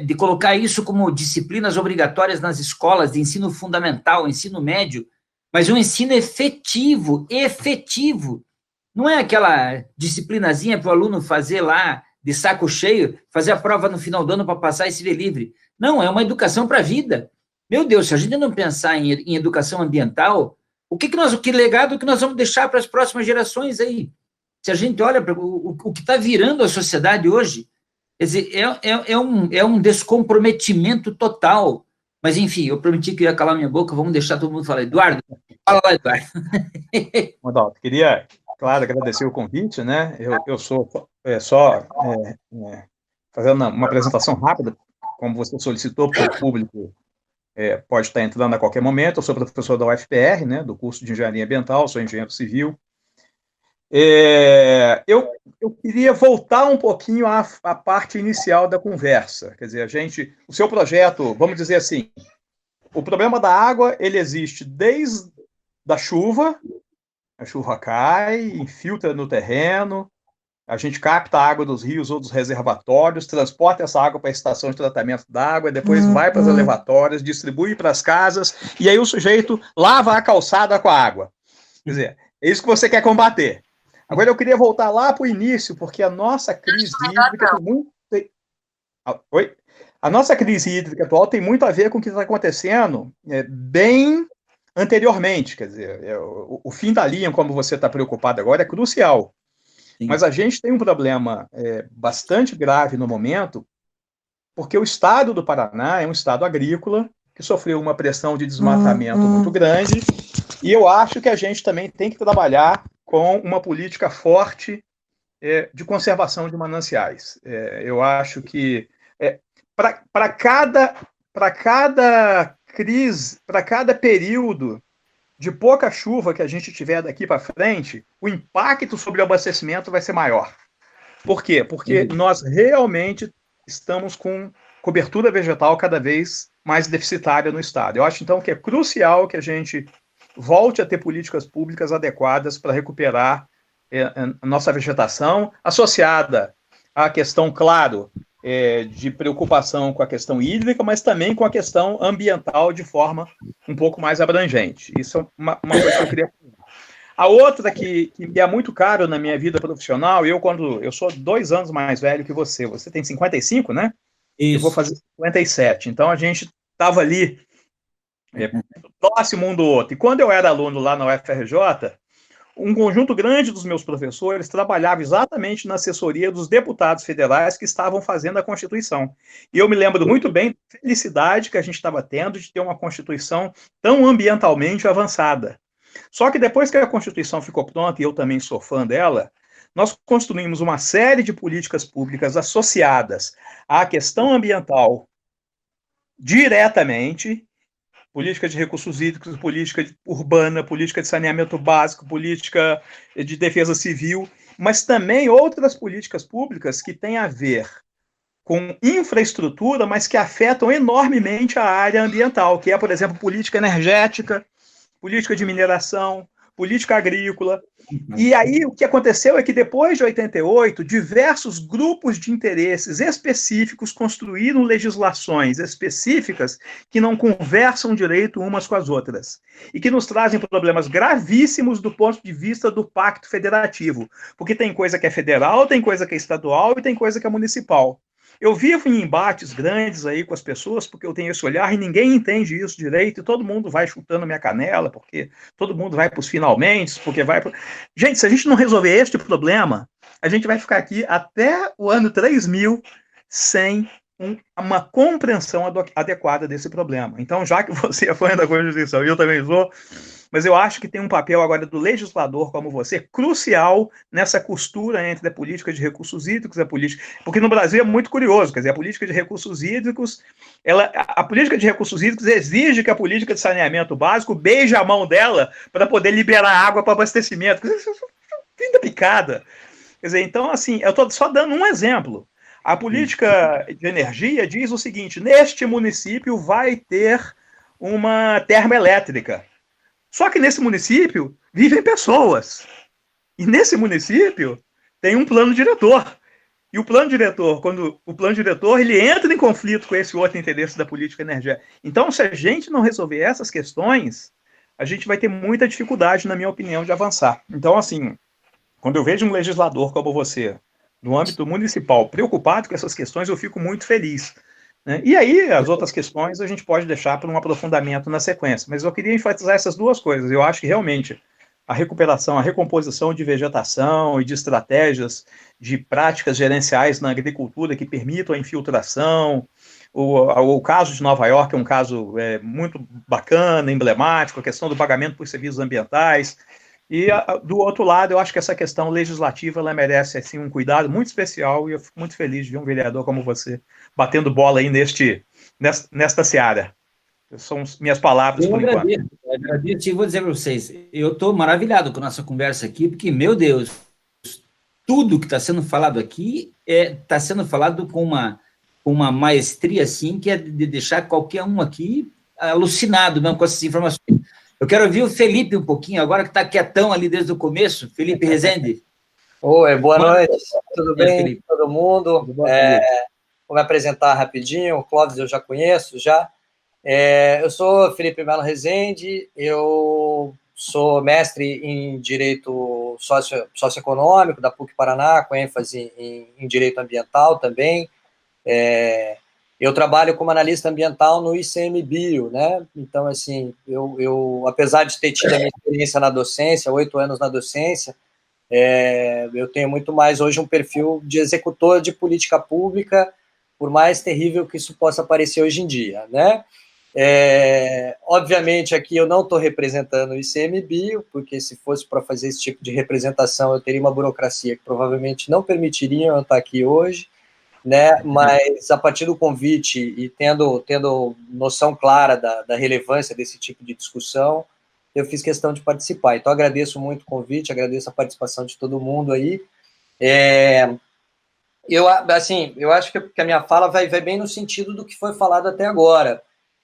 de colocar isso como disciplinas obrigatórias nas escolas de ensino fundamental, ensino médio, mas um ensino efetivo. Não é aquela disciplinazinha para o aluno fazer lá, de saco cheio, fazer a prova no final do ano para passar e se ver livre. Não, é uma educação para a vida. Meu Deus, se a gente não pensar em educação ambiental, que legado que nós vamos deixar para as próximas gerações aí? Se a gente olha para o que está virando a sociedade hoje, quer dizer, é um descomprometimento total. Mas, enfim, eu prometi que ia calar minha boca, vamos deixar todo mundo falar. Eduardo, fala lá, Eduardo. Adalto, queria, claro, agradecer o convite, né? Eu sou fazendo uma apresentação rápida, como você solicitou para o público, pode estar entrando a qualquer momento. Eu sou professor da UFPR, né, do curso de Engenharia Ambiental, sou engenheiro civil. Eu queria voltar um pouquinho à parte inicial da conversa. Quer dizer, o seu projeto, vamos dizer assim, o problema da água, ele existe desde a chuva cai, infiltra no terreno, a gente capta a água dos rios ou dos reservatórios, transporta essa água para a estação de tratamento da água, depois vai para as elevatórias, distribui para as casas, e aí o sujeito lava a calçada com a água. Quer dizer, é isso que você quer combater. Agora eu queria voltar lá para o início, porque a nossa crise hídrica tem muito... Oi? A nossa crise hídrica atual tem muito a ver com o que está acontecendo bem anteriormente. Quer dizer, o fim da linha, como você está preocupado agora, é crucial. Sim. Mas a gente tem um problema bastante grave no momento, porque o estado do Paraná é um estado agrícola, que sofreu uma pressão de desmatamento muito grande, e eu acho que a gente também tem que trabalhar com uma política forte de conservação de mananciais. Eu acho que para cada crise, para cada período de pouca chuva que a gente tiver daqui para frente, o impacto sobre o abastecimento vai ser maior. Por quê? Porque nós realmente estamos com cobertura vegetal cada vez mais deficitária no estado. Eu acho, então, que é crucial que a gente volte a ter políticas públicas adequadas para recuperar a nossa vegetação, associada à questão, claro, de preocupação com a questão hídrica, mas também com a questão ambiental de forma um pouco mais abrangente. Isso é uma coisa que eu queria falar. A outra que me é muito caro na minha vida profissional, eu sou 2 anos mais velho que você tem 55, né? Isso. Eu vou fazer 57, então a gente estava ali próximo um do outro. E quando eu era aluno lá na UFRJ, um conjunto grande dos meus professores trabalhava exatamente na assessoria dos deputados federais que estavam fazendo a Constituição. E eu me lembro muito bem da felicidade que a gente estava tendo de ter uma Constituição tão ambientalmente avançada. Só que depois que a Constituição ficou pronta, e eu também sou fã dela, nós construímos uma série de políticas públicas associadas à questão ambiental diretamente, política de recursos hídricos, política urbana, política de saneamento básico, política de defesa civil, mas também outras políticas públicas que têm a ver com infraestrutura, mas que afetam enormemente a área ambiental, que é, por exemplo, política energética, política de mineração, política agrícola. E aí o que aconteceu é que depois de 88, diversos grupos de interesses específicos construíram legislações específicas que não conversam direito umas com as outras e que nos trazem problemas gravíssimos do ponto de vista do pacto federativo, porque tem coisa que é federal, tem coisa que é estadual e tem coisa que é municipal. Eu vivo em embates grandes aí com as pessoas, porque eu tenho esse olhar e ninguém entende isso direito, e todo mundo vai chutando minha canela, porque todo mundo vai para os finalmente, porque vai... Gente, se a gente não resolver este problema, a gente vai ficar aqui até o ano 3000 sem uma compreensão adequada desse problema. Então, já que você é fã da Constituição, e eu também sou, mas eu acho que tem um papel agora do legislador como você, crucial nessa costura entre a política de recursos hídricos e a política... Porque no Brasil é muito curioso, quer dizer, a política de recursos hídricos, a política de recursos hídricos exige que a política de saneamento básico beije a mão dela para poder liberar água para abastecimento. Fim da picada. Quer dizer, então, assim, eu estou só dando um exemplo. A política de energia diz o seguinte: neste município vai ter uma termoelétrica. Só que nesse município vivem pessoas. E nesse município tem um plano diretor. E o plano diretor, quando o plano diretor ele entra em conflito com esse outro interesse da política energética. Então, se a gente não resolver essas questões, a gente vai ter muita dificuldade, na minha opinião, de avançar. Então, assim, quando eu vejo um legislador como você, no âmbito municipal, preocupado com essas questões, eu fico muito feliz. Né? E aí, as outras questões a gente pode deixar para um aprofundamento na sequência. Mas eu queria enfatizar essas duas coisas. Eu acho que, realmente, a recuperação, a recomposição de vegetação e de estratégias de práticas gerenciais na agricultura que permitam a infiltração. O caso de Nova York é um caso muito bacana, emblemático, a questão do pagamento por serviços ambientais. E, do outro lado, eu acho que essa questão legislativa ela merece assim, um cuidado muito especial, e eu fico muito feliz de ver um vereador como você batendo bola aí nesta seara. São minhas palavras por enquanto. Eu agradeço e vou dizer para vocês, eu estou maravilhado com a nossa conversa aqui, porque, meu Deus, tudo que está sendo falado aqui está sendo falado com uma maestria assim, que é de deixar qualquer um aqui alucinado mesmo com essas informações. Eu quero ouvir o Felipe um pouquinho, agora que está quietão ali desde o começo. Felipe Rezende. Oi, boa noite. Tudo bem, Felipe? todo mundo? Vou me apresentar rapidinho. O Clóvis eu já conheço, já. Eu sou Felipe Melo Rezende, eu sou mestre em Direito Socioeconômico da PUC Paraná, com ênfase em Direito Ambiental também. Eu trabalho como analista ambiental no ICMBio, né? Então, assim, eu apesar de ter tido a minha experiência na docência, 8 anos na docência, eu tenho muito mais hoje um perfil de executor de política pública, por mais terrível que isso possa parecer hoje em dia, né? Obviamente, aqui eu não estou representando o ICMBio, porque se fosse para fazer esse tipo de representação, eu teria uma burocracia que provavelmente não permitiria eu estar aqui hoje, né? Mas a partir do convite e tendo noção clara da relevância desse tipo de discussão, eu fiz questão de participar. Então, agradeço muito o convite, agradeço a participação de todo mundo aí. Eu acho que a minha fala vai bem no sentido do que foi falado até agora.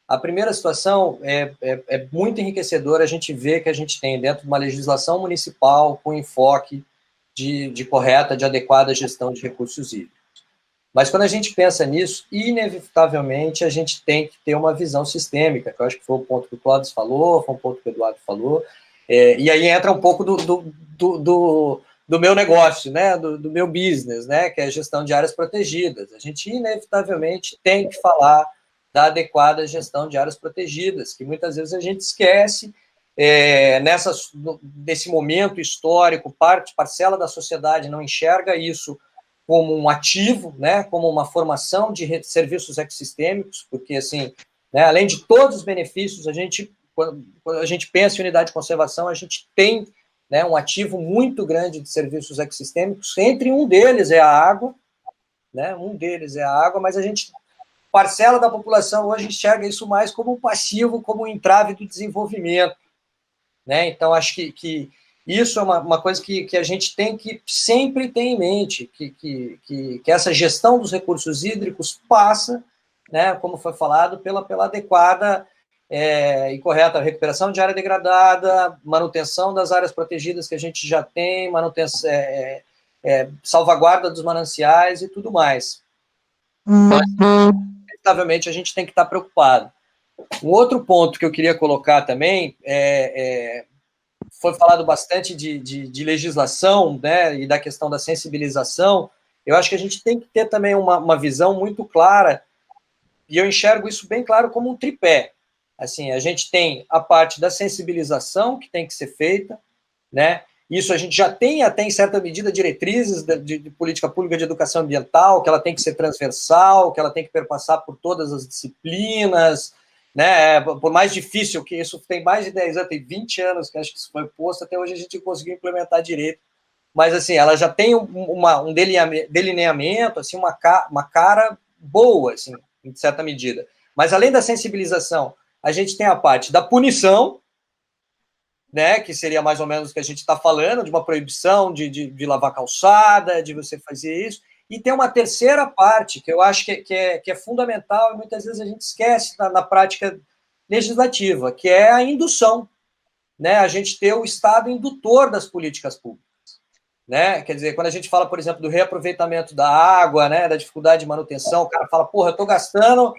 A primeira situação é muito enriquecedora, a gente vê que a gente tem dentro de uma legislação municipal com enfoque de correta, de adequada gestão de recursos hídricos. Mas quando a gente pensa nisso, inevitavelmente a gente tem que ter uma visão sistêmica, que eu acho que foi o ponto que o Clóvis falou, foi um ponto que o Eduardo falou, e aí entra um pouco do meu negócio, né, do meu business, né, que é a gestão de áreas protegidas. A gente inevitavelmente tem que falar da adequada gestão de áreas protegidas, que muitas vezes a gente esquece, nesse momento histórico, parcela da sociedade não enxerga isso como um ativo, né, como uma formação de serviços ecossistêmicos, porque, assim, né, além de todos os benefícios, quando a gente pensa em unidade de conservação, a gente tem, né, um ativo muito grande de serviços ecossistêmicos, entre um deles é a água, né, mas a gente, parcela da população hoje enxerga isso mais como um passivo, como um entrave do desenvolvimento, né, então acho que isso é uma coisa que a gente tem que sempre ter em mente, que essa gestão dos recursos hídricos passa, né, como foi falado, pela adequada e correta recuperação de área degradada, manutenção das áreas protegidas que a gente já tem, manutenção, salvaguarda dos mananciais e tudo mais. Então, inevitavelmente, a gente tem que estar preocupado. Um outro ponto que eu queria colocar também foi falado bastante de legislação, né, e da questão da sensibilização. Eu acho que a gente tem que ter também uma visão muito clara, e eu enxergo isso bem claro como um tripé. Assim, a gente tem a parte da sensibilização que tem que ser feita, né, Isso a gente já tem até, em certa medida, diretrizes de política pública de educação ambiental, que ela tem que ser transversal, que ela tem que perpassar por todas as disciplinas, né? Por mais difícil que isso, tem mais de 10 anos, tem 20 anos que acho que isso foi posto, até hoje a gente conseguiu implementar direito. Mas, assim, ela já tem um delineamento, assim, uma cara boa, assim, em certa medida. Mas, além da sensibilização, a gente tem a parte da punição, né, que seria mais ou menos o que a gente está falando, de uma proibição de lavar calçada, de você fazer isso, e tem uma terceira parte, que eu acho que é fundamental, e muitas vezes a gente esquece na prática legislativa, que é a indução, né, a gente ter o Estado indutor das políticas públicas, né, quer dizer, quando a gente fala, por exemplo, do reaproveitamento da água, né, da dificuldade de manutenção, o cara fala, porra, eu estou gastando,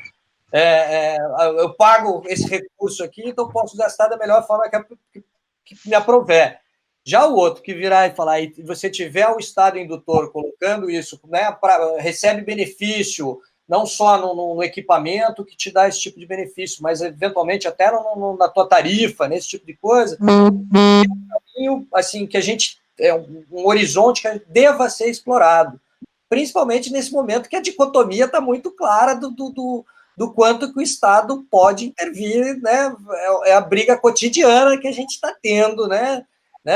eu pago esse recurso aqui, então posso gastar da melhor forma que me aprover. Já o outro que virar e falar, e você tiver o Estado indutor colocando isso, né, recebe benefício, não só no equipamento que te dá esse tipo de benefício, mas eventualmente até na tua tarifa, nesse tipo de coisa, é um caminho, assim, que a gente, um horizonte que deva ser explorado, principalmente nesse momento que a dicotomia está muito clara do quanto que o Estado pode intervir, né? É a briga cotidiana que a gente está tendo, né?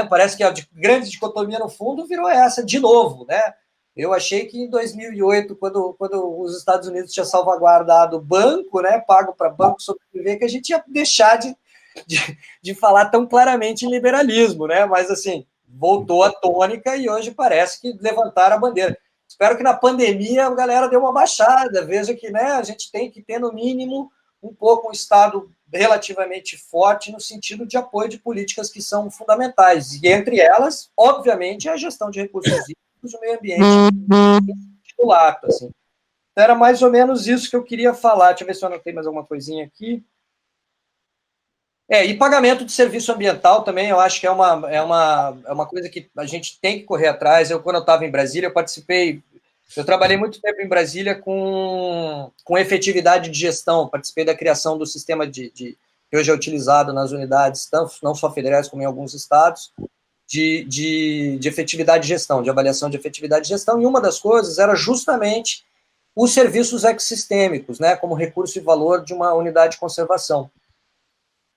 Parece que a grande dicotomia, no fundo, virou essa de novo, né? Eu achei que em 2008, quando os Estados Unidos tinham salvaguardado o banco, né, pago para banco sobreviver, que a gente ia deixar de falar tão claramente em liberalismo, né? Mas, assim, voltou a tônica e hoje parece que levantaram a bandeira. Espero que na pandemia a galera dê uma baixada, veja que, né, a gente tem que ter, no mínimo, um pouco um Estado relativamente forte no sentido de apoio de políticas que são fundamentais. E entre elas, obviamente, a gestão de recursos hídricos, o meio ambiente titular. Assim. Então, era mais ou menos isso que eu queria falar. Deixa eu ver se eu anotei mais alguma coisinha aqui. E pagamento de serviço ambiental também, eu acho que é uma coisa que a gente tem que correr atrás. Quando eu estava em Brasília, eu trabalhei muito tempo em Brasília com efetividade de gestão, participei da criação do sistema que hoje é utilizado nas unidades, não só federais, como em alguns estados, de efetividade de gestão, de avaliação de efetividade de gestão, e uma das coisas era justamente os serviços ecossistêmicos, né, como recurso e valor de uma unidade de conservação.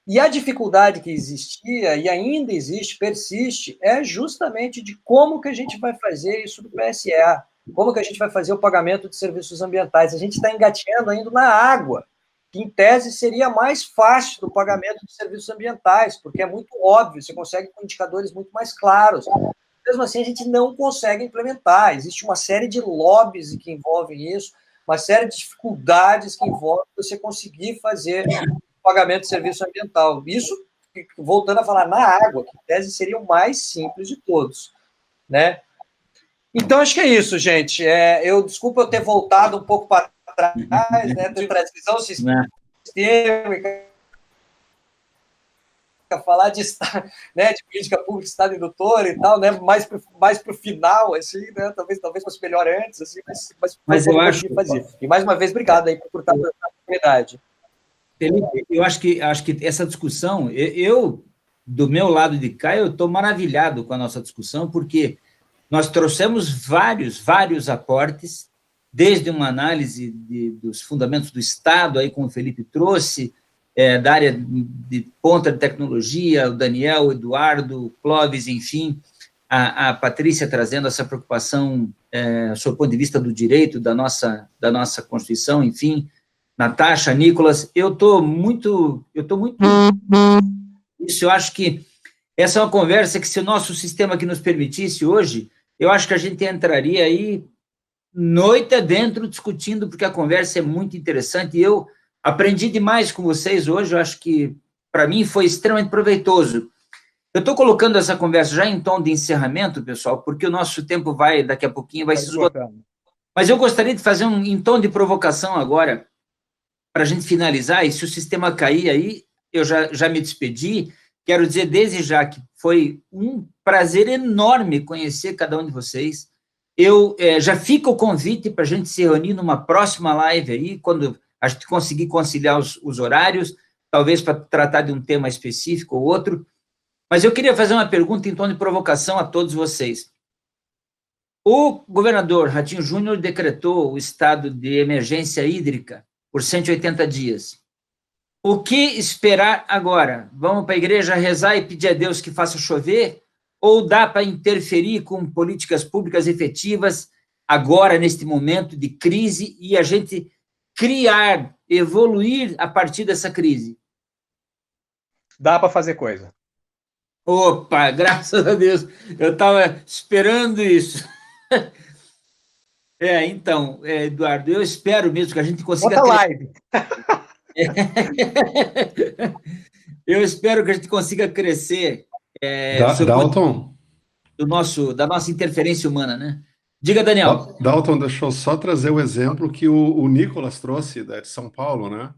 E a dificuldade que existia, e ainda existe, persiste, é justamente de como que a gente vai fazer isso do PSA, como que a gente vai fazer o pagamento de serviços ambientais. A gente está engateando ainda na água, que em tese seria mais fácil do pagamento de serviços ambientais, porque é muito óbvio, você consegue com indicadores muito mais claros. Mesmo assim, a gente não consegue implementar. Existe uma série de lobbies que envolvem isso, uma série de dificuldades que envolvem você conseguir fazer pagamento de serviço ambiental. Isso, voltando a falar, na água, que em tese seria o mais simples de todos, né? Então, acho que é isso, gente. Desculpa eu ter voltado um pouco para trás, né, de transmissão sistêmica, falar de política pública, Estado indutor e tal, né, mais para o final, assim, né, talvez fosse melhor antes, assim, mas eu acho que fazer. E, mais uma vez, obrigado aí por estar a oportunidade. Felipe, eu acho que essa discussão, do meu lado de cá, eu estou maravilhado com a nossa discussão, porque nós trouxemos vários aportes, desde uma análise dos fundamentos do Estado, aí como o Felipe trouxe, da área de ponta de tecnologia, o Daniel, o Eduardo, o Clóvis, enfim, a Patrícia trazendo essa preocupação, sob o ponto de vista do direito, da nossa Constituição, enfim, Natasha, Nicolas, eu estou muito isso, eu acho que essa é uma conversa que, se o nosso sistema que nos permitisse hoje, eu acho que a gente entraria aí noite adentro discutindo, porque a conversa é muito interessante, e eu aprendi demais com vocês hoje, eu acho que, para mim, foi extremamente proveitoso. Eu estou colocando essa conversa já em tom de encerramento, pessoal, porque o nosso tempo daqui a pouquinho, vai se esgotar. Mas eu gostaria de fazer em tom de provocação agora, para a gente finalizar, e se o sistema cair aí, eu já me despedi. Quero dizer desde já que foi um prazer enorme conhecer cada um de vocês. Eu já fica o convite para a gente se reunir numa próxima live aí, quando a gente conseguir conciliar os horários, talvez para tratar de um tema específico ou outro. Mas eu queria fazer uma pergunta em tom de provocação a todos vocês. O governador Ratinho Júnior decretou o estado de emergência hídrica por 180 dias. O que esperar agora? Vamos para a igreja rezar e pedir a Deus que faça chover? Ou dá para interferir com políticas públicas efetivas agora, neste momento de crise, e a gente criar, evoluir a partir dessa crise? Dá para fazer coisa. Opa, graças a Deus, eu estava esperando isso. Então, Eduardo, eu espero mesmo que a gente consiga... Bota live. Eu espero que a gente consiga crescer Dalton? Da nossa interferência humana, né? Diga, Daniel. Dalton, deixa eu só trazer o exemplo que o Nicolas trouxe de São Paulo, né?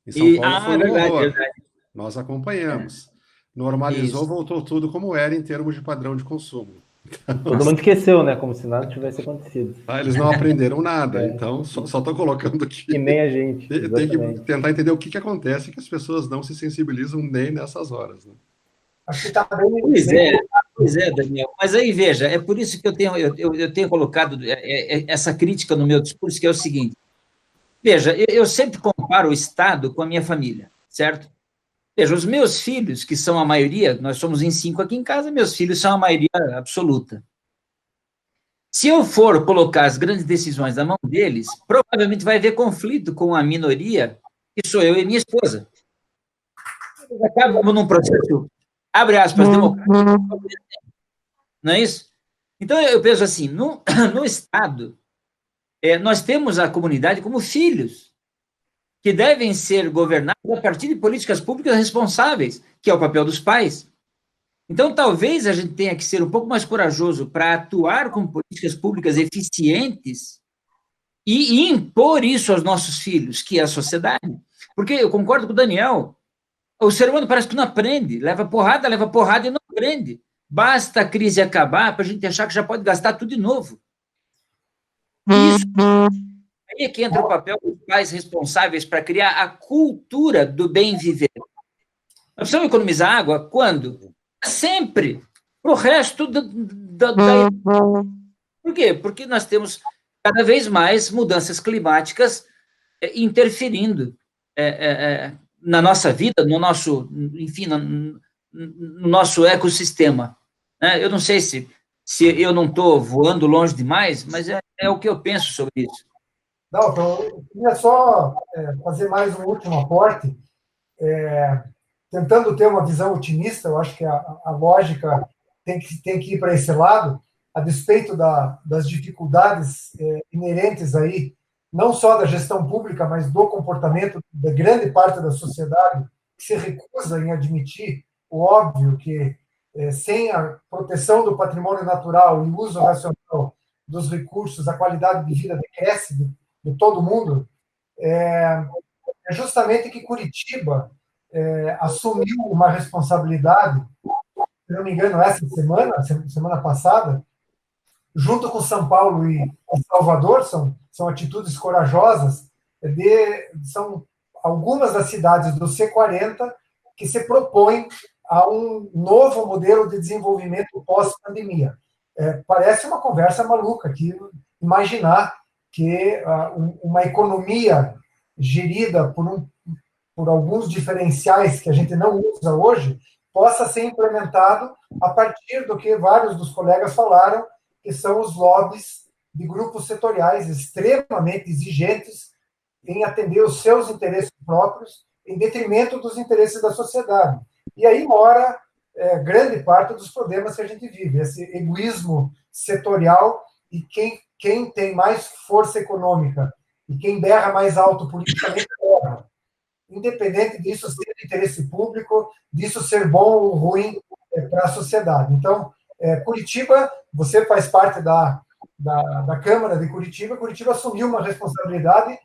Em São Paulo foi um horror. Verdade. Nós acompanhamos. Normalizou, isso. Voltou tudo como era em termos de padrão de consumo. Todo mundo esqueceu, né? Como se nada tivesse acontecido. Eles não aprenderam nada, então só estou colocando aqui. E nem a gente. Tem que tentar entender o que acontece, que as pessoas não se sensibilizam nem nessas horas, né? Acho que está bem. Pois é, Daniel. Mas aí, veja, é por isso que eu tenho colocado essa crítica no meu discurso, que é o seguinte. Veja, eu sempre comparo o Estado com a minha família, certo? Veja, os meus filhos, que são a maioria, nós somos em 5 aqui em casa, meus filhos são a maioria absoluta. Se eu for colocar as grandes decisões na mão deles, provavelmente vai haver conflito com a minoria, que sou eu e minha esposa. Acabamos num processo, abre aspas, democrático. Não é isso? Então, eu penso assim, no Estado, nós temos a comunidade como filhos, que devem ser governados a partir de políticas públicas responsáveis, que é o papel dos pais. Então, talvez a gente tenha que ser um pouco mais corajoso para atuar com políticas públicas eficientes e impor isso aos nossos filhos, que é a sociedade. Porque eu concordo com o Daniel, o ser humano parece que não aprende, leva porrada e não aprende. Basta a crise acabar para a gente achar que já pode gastar tudo de novo. Isso... Aí é que entra o papel dos pais responsáveis para criar a cultura do bem viver. Nós precisamos economizar água quando? Sempre. Para o resto da... Por quê? Porque nós temos cada vez mais mudanças climáticas interferindo na nossa vida, no nosso, enfim, no nosso ecossistema. Eu não sei se eu não estou voando longe demais, mas é o que eu penso sobre isso. Não, então, eu queria só fazer mais um último aporte, tentando ter uma visão otimista. Eu acho que a lógica tem que ir para esse lado, a despeito das dificuldades inerentes aí, não só da gestão pública, mas do comportamento da grande parte da sociedade, que se recusa em admitir o óbvio que, sem a proteção do patrimônio natural e o uso racional dos recursos, a qualidade de vida decresce de todo mundo, é justamente que Curitiba assumiu uma responsabilidade, se não me engano, essa semana passada, junto com São Paulo e Salvador, são atitudes corajosas, são algumas das cidades do C40 que se propõem a um novo modelo de desenvolvimento pós-pandemia. Parece uma conversa maluca, que imaginar que uma economia gerida por alguns diferenciais que a gente não usa hoje possa ser implementado a partir do que vários dos colegas falaram, que são os lobbies de grupos setoriais extremamente exigentes em atender os seus interesses próprios em detrimento dos interesses da sociedade. E aí mora grande parte dos problemas que a gente vive, esse egoísmo setorial, e quem tem mais força econômica e quem berra mais alto politicamente berra, independente disso ser de interesse público, disso ser bom ou ruim para a sociedade. Então, Curitiba, você faz parte da Câmara de Curitiba. Curitiba assumiu uma responsabilidade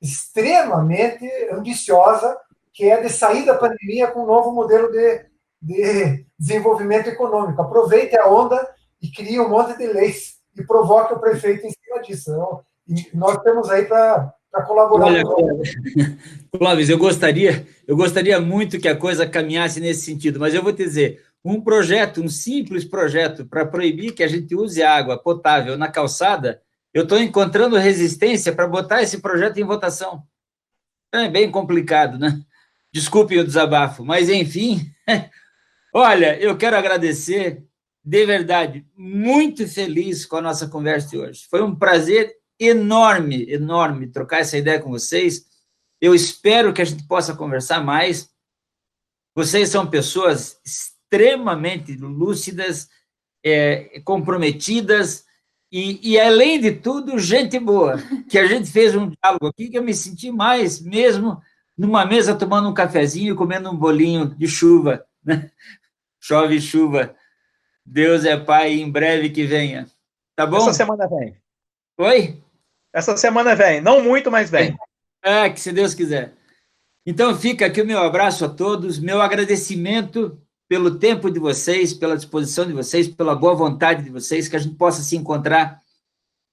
extremamente ambiciosa, que é de sair da pandemia com um novo modelo de desenvolvimento econômico. Aproveite a onda e crie um monte de leis e provoque o prefeito em cima disso. Então, nós temos aí para para colaborar. Olha, Clóvis, eu gostaria muito que a coisa caminhasse nesse sentido, mas eu vou te dizer, um simples projeto para proibir que a gente use água potável na calçada, eu estou encontrando resistência para botar esse projeto em votação. É bem complicado, né? Desculpe o desabafo, mas, enfim, olha, eu quero agradecer, de verdade, muito feliz com a nossa conversa de hoje. Foi um prazer enorme, enorme trocar essa ideia com vocês. Eu espero que a gente possa conversar mais. Vocês são pessoas extremamente lúcidas, comprometidas e, além de tudo, gente boa, que a gente fez um diálogo aqui que eu me senti mais mesmo numa mesa tomando um cafezinho, comendo um bolinho de chuva, né? Chove chuva. Deus é Pai, em breve que venha. Tá bom? Essa semana vem. Oi? Essa semana vem. Não muito, mas vem. Que se Deus quiser. Então, fica aqui o meu abraço a todos, meu agradecimento pelo tempo de vocês, pela disposição de vocês, pela boa vontade de vocês, que a gente possa se encontrar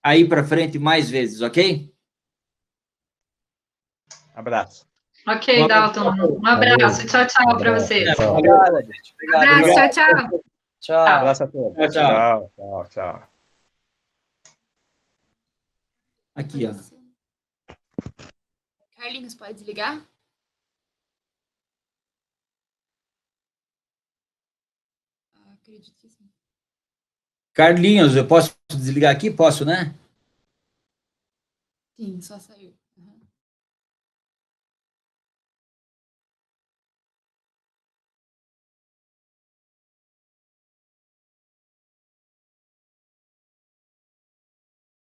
aí para frente mais vezes, ok? Abraço. Ok, Dalton. Um abraço. Tchau, tchau para você. Obrigado, gente. Obrigado. Abraço, tchau, tchau. Tchau. Abraço a todos. Tchau, Tchau, tchau, tchau. Aqui, ó. Carlinhos, pode desligar? Acredito que sim. Carlinhos, eu posso desligar aqui? Posso, né? Sim, só saiu.